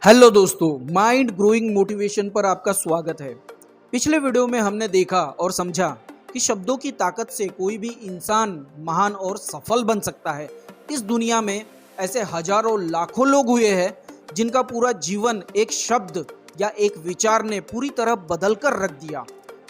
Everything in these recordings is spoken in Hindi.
हेलो दोस्तों, माइंड ग्रोइंग मोटिवेशन पर आपका स्वागत है। पिछले वीडियो में हमने देखा और समझा कि शब्दों की ताकत से कोई भी इंसान महान और सफल बन सकता है। इस दुनिया में ऐसे हजारों लाखों लोग हुए हैं जिनका पूरा जीवन एक शब्द या एक विचार ने पूरी तरह बदल कर रख दिया।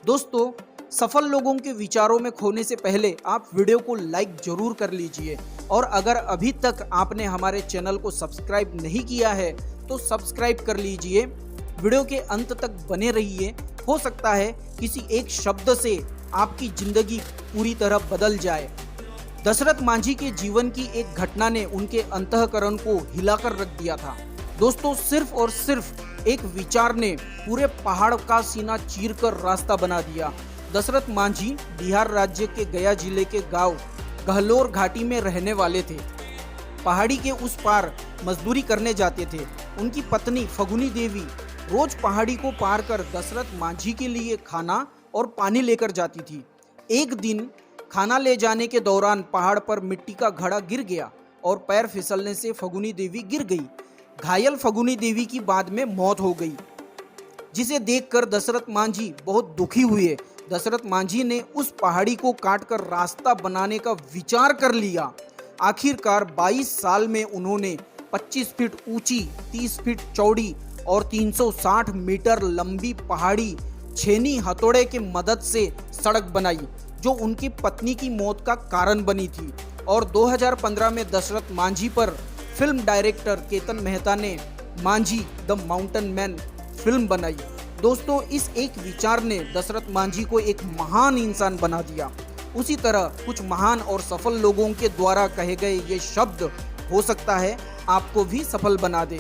दोस्तों, सफल लोगों के विचारों में खोने से पहले आप वीडियो को लाइक जरूर कर लीजिए और अगर अभी तक आपने हमारे चैनल को सब्सक्राइब नहीं किया है तो सब्सक्राइब कर लीजिए। वीडियो के अंत तक बने रहिए। हो सकता है किसी एक शब्द से आपकी जिंदगी पूरी तरह बदल जाए। दशरथ मांझी के जीवन की एक घटना ने उनके अंतःकरण को हिलाकर रख दिया था। दोस्तों, सिर्फ और सिर्फ एक विचार ने पूरे पहाड़ का सीना चीरकर रास्ता बना दिया। दशरथ मांझी बिहार राज्य के गया जिले के गांव गहलोर घाटी में रहने वाले थे। पहाड़ी के उस पार मजदूरी करने जाते थे। उनकी पत्नी फगुनी देवी रोज पहाड़ी को पार कर दशरथ मांझी के लिए खाना और पानी लेकर जाती थी। एक दिन खाना ले जाने के दौरान पहाड़ पर मिट्टी का घड़ा गिर गया और पैर फिसलने से फगुनी देवी गिर गई। घायल फगुनी देवी की बाद में मौत हो गई, जिसे देखकर दशरथ मांझी बहुत दुखी हुए। दशरथ मांझी ने उस पहाड़ी को काटकर रास्ता बनाने का विचार कर लिया। आखिरकार 22 साल में उन्होंने 25 फीट ऊंची, 30 फीट चौड़ी और 360 मीटर लंबी पहाड़ी छेनी हथौड़े की मदद से सड़क बनाई, जो उनकी पत्नी की मौत का कारण बनी थी। और 2015 में दशरथ मांझी पर फिल्म डायरेक्टर केतन मेहता ने Manjhi the mountain man film बनाई। दोस्तों, इस एक विचार ने दशरथ मांझी को एक महान इंसान बना दिया। उसी तरह कुछ महान और सफल लोगों के द्वारा कहे गए ये शब्द हो सकता है आपको भी सफल बना दे।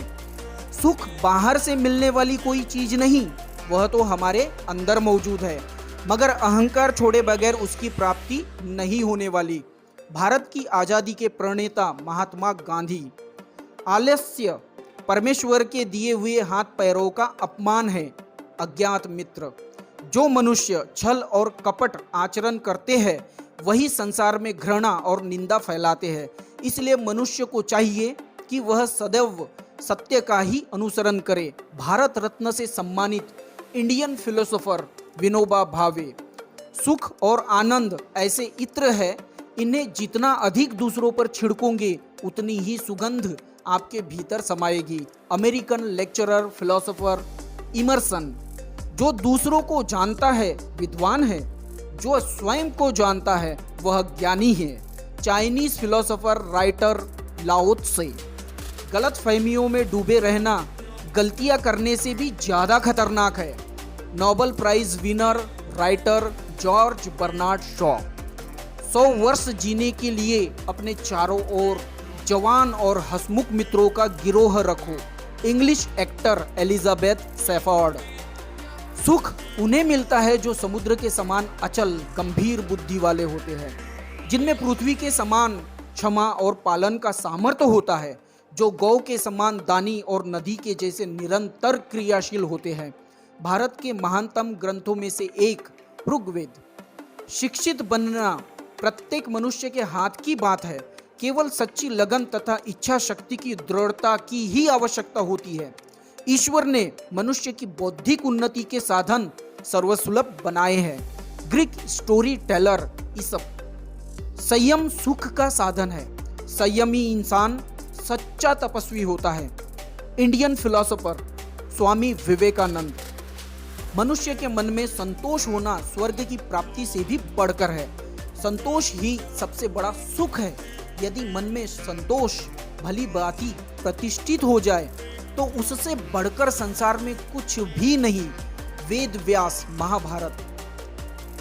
सुख बाहर से मिलने वाली कोई चीज नहीं, वह तो हमारे अंदर मौजूद है, मगर अहंकार छोड़े बगैर उसकी प्राप्ति नहीं होने वाली। भारत की आजादी के प्रणेता महात्मा गांधी। आलस्य परमेश्वर के दिए हुए हाथ पैरों का अपमान है। अज्ञात मित्र। जो मनुष्य छल और कपट आचरण करते हैं वही संसार में घृणा और निंदा फैलाते हैं। इसलिए मनुष्य को चाहिए कि वह सदैव सत्य का ही अनुसरण करे। भारत रत्न से सम्मानित इंडियन फिलोसोफर विनोबा भावे। सुख और आनंद ऐसे इत्र है, इन्हें जितना अधिक दूसरों पर छिड़कोगे उतनी ही सुगंध आपके भीतर समाएगी। American lecturer philosopher Emerson. जो दूसरों को जानता है विद्वान है, जो स्वयं को जानता है वह ज्ञानी है। चाइनीज फिलोसोफर राइटर लाओ त्से। गलत फहमियों में डूबे रहना गलतियां करने से भी ज्यादा खतरनाक है। Nobel prize winner writer George Bernard Shaw. 100 वर्ष जीने के लिए अपने चारों ओर जवान और हंसमुख मित्रों का गिरोह रखो। English actor Elizabeth shepherd. सुख उन्हें मिलता है जो समुद्र के समान अचल गंभीर बुद्धि वाले होते हैं, जिनमें पृथ्वी के समान क्षमा और पालन का सामर्थ्य होता है, जो गौ के समान दानी और नदी के जैसे निरंतर क्रियाशील होते हैं। भारत के महानतम ग्रंथों में से एक ऋग्वेद। शिक्षित बनना प्रत्येक मनुष्य के हाथ की बात है। केवल सच्ची लगन तथा इच्छा शक्ति की दृढ़ता की ही आवश्यकता होती है। ईश्वर ने मनुष्य की बौद्धिक उन्नति के साधन सर्वसुलभ बनाए हैं। Greek story teller Aesop. संयम सुख का साधन है। संयमी इंसान सच्चा तपस्वी होता है। Indian philosopher Swami Vivekananda. मनुष्य के मन में संतोष होना स्वर्ग की प्राप्ति से भी बढ़कर है। संतोष ही सबसे बड़ा सुख है। यदि मन में संतोष भली भांति प्रतिष्ठित हो जाए तो उससे बढ़कर संसार में कुछ भी नहीं। वेद व्यास। महाभारत।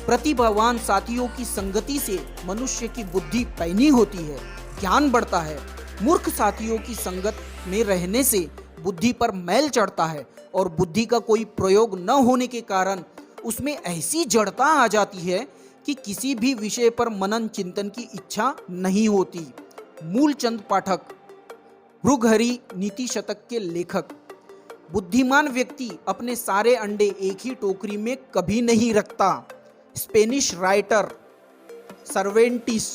प्रतिभावान साथियों की संगति से मनुष्य की बुद्धि पैनी होती है, ज्ञान बढ़ता है। मूर्ख साथियों की संगत में रहने से बुद्धि पर मैल चढ़ता है और बुद्धि का कोई प्रयोग न होने के कारण उसमें ऐसी जड़ता आ जाती है कि किसी भी विषय पर मनन चिंतन की इच्छा नहीं होती। मूलचंद पाठक। भृगहरि नीति शतक के लेखक। बुद्धिमान व्यक्ति अपने सारे अंडे एक ही टोकरी में कभी नहीं रखता। Spanish writer Cervantes.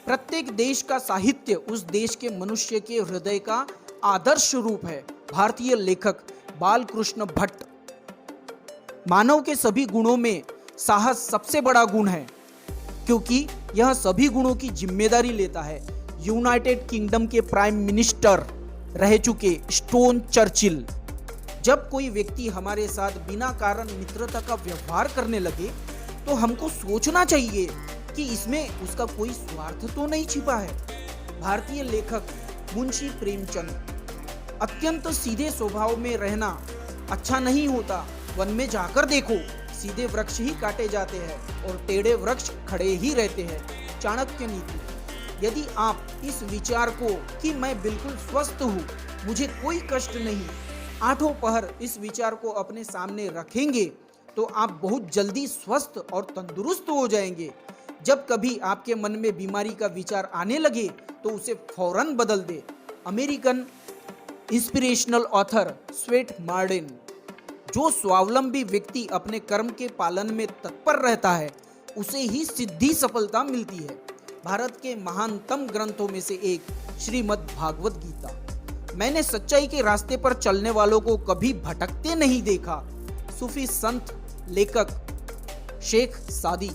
प्रत्येक देश का साहित्य उस देश के मनुष्य के हृदय का आदर्श रूप है। भारतीय लेखक बालकृष्ण भट्ट। मानव के सभी गुणों में साहस सबसे बड़ा गुण है, क्योंकि यह सभी गुणों की जिम्मेदारी लेता है। यूनाइटेड किंगडम के प्राइम मिनिस्टर रह चुके स्टोन चर्चिल। जब कोई व्यक्ति हमारे साथ बिना कारण मित्रता का व्यवहार करने लगे तो हमको सोचना चाहिए कि इसमें उसका कोई स्वार्थ तो नहीं छिपा है। भारतीय लेखक मुंशी प्रेमचंद। अत्यंत सीधे स्वभाव में रहना अच्छा नहीं होता। वन में जाकर देखो, सीधे वृक्ष ही काटे जाते हैं और टेढ़े वृक्ष खड़े ही रहते हैं। चाणक्य नीति। यदि आप इस विचार को कि मैं बिल्कुल स्वस्थ हूँ, मुझे कोई कष्ट नहीं, आठों पहर इस विचार को अपने सामने रखेंगे तो आप बहुत जल्दी स्वस्थ और तंदुरुस्त हो जाएंगे। जब कभी आपके मन में बीमारी का विचार आने लगे तो उसे फौरन बदल दे। American inspirational author Swett Marden. जो स्वावलंबी व्यक्ति अपने कर्म के पालन में तत्पर रहता है, उसे ही सिद्धि सफलता मिलती है। भारत के महानतम ग्रंथों में से एक श्रीमद् भागवत गीता। मैंने सच्चाई के रास्ते पर चलने वालों को कभी भटकते नहीं देखा। सूफी संत लेखक शेख सादी।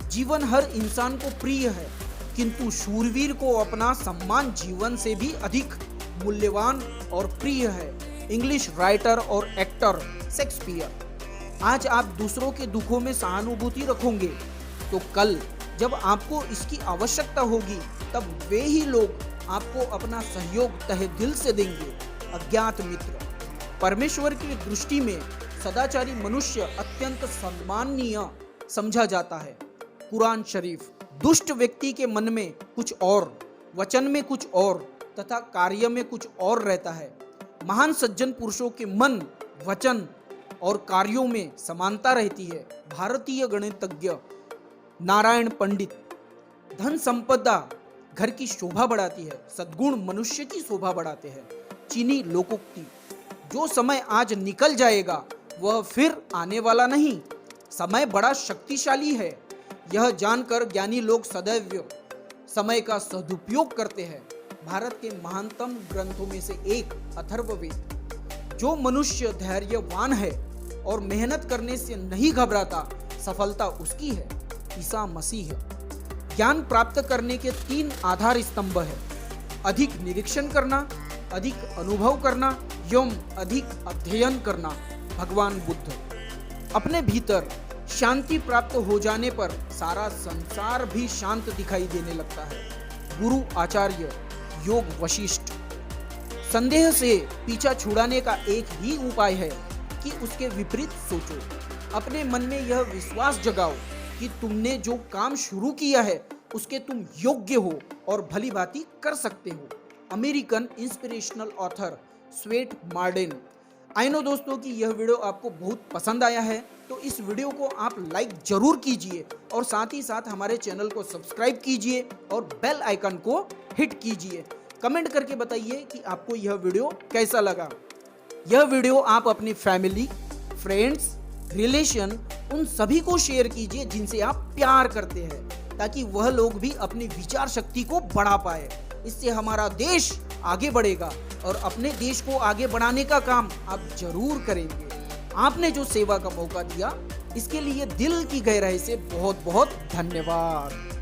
जीवन हर इंसान को प्रिय है, किंतु शूरवीर को अपना सम्मान जीवन से भी अधिक मूल्यवान और प्रिय है। इंग्लिश राइटर और एक्टर शेक्सपियर। आज आप दूसरों के दुखों में सहानुभूति रखोगे तो कल जब आपको इसकी आवश्यकता होगी तब वे ही लोग आपको अपना सहयोग तहे दिल से देंगे। अज्ञात मित्र। परमेश्वर की दृष्टि में सदाचारी मनुष्य अत्यंत सम्माननीय समझा जाता है। कुरान शरीफ। दुष्ट व्यक्ति के मन में कुछ और, वचन में कुछ और तथा कार्य में कुछ और रहता है। महान सज्जन पुरुषों के मन, वचन और कार्यों में समानता रहती है। भारतीय गणितज्ञ नारायण पंडित। धन संपदा घर की शोभा बढ़ाती है, सद्गुण मनुष्य की शोभा बढ़ाते हैं। चीनी लोकोक्ति। जो समय आज निकल जाएगा वह फिर आने वाला नहीं। समय बड़ा शक्तिशाली है, यह जानकर ज्ञानी लोग सदैव समय का सदुपयोग करते हैं। भारत के महानतम ग्रंथों में से एक अथर्ववेद। जो मनुष्य धैर्यवान है और मेहनत करने से नहीं घबराता, सफलता उसकी है। ईसा मसीह। ज्ञान प्राप्त करने के 3 आधार स्तंभ है। अधिक निरीक्षण करना, अधिक अनुभव करना एवं अधिक अध्ययन करना। भगवान बुद्ध। अपने भीतर शांति प्राप्त हो जाने पर सारा संसार भी शांत दिखाई देने लगता है। गुरु आचार्य योग वशिष्ठ। संदेह से पीछा छुड़ाने का एक ही उपाय है कि उसके विपरीत सोचो। अपने मन में यह विश्वास जगाओ कि तुमने जो काम शुरू किया है उसके तुम योग्य हो और भली भांति कर सकते हो। American inspirational author Swett Marden. I know दोस्तों कि यह वीडियो आपको बहुत पसंद आया है, तो इस वीडियो को आप लाइक जरूर कीजिए और साथ ही साथ हमारे चैनल को सब्सक्राइब कीजिए और बेल आइकन को हिट कीजिए। कमेंट करके बताइए कि आपको यह वीडियो कैसा लगा। यह वीडियो आप अपनी फैमिली, फ्रेंड्स, रिलेशन उन सभी को शेयर कीजिए जिनसे आप प्यार करते हैं, ताकि वह लोग भी अपनी विचार शक्ति को बढ़ा पाए। इससे हमारा देश आगे बढ़ेगा और अपने देश को आगे बढ़ाने का काम आप जरूर करेंगे। आपने जो सेवा का मौका दिया, इसके लिए दिल की गहराई से बहुत बहुत धन्यवाद।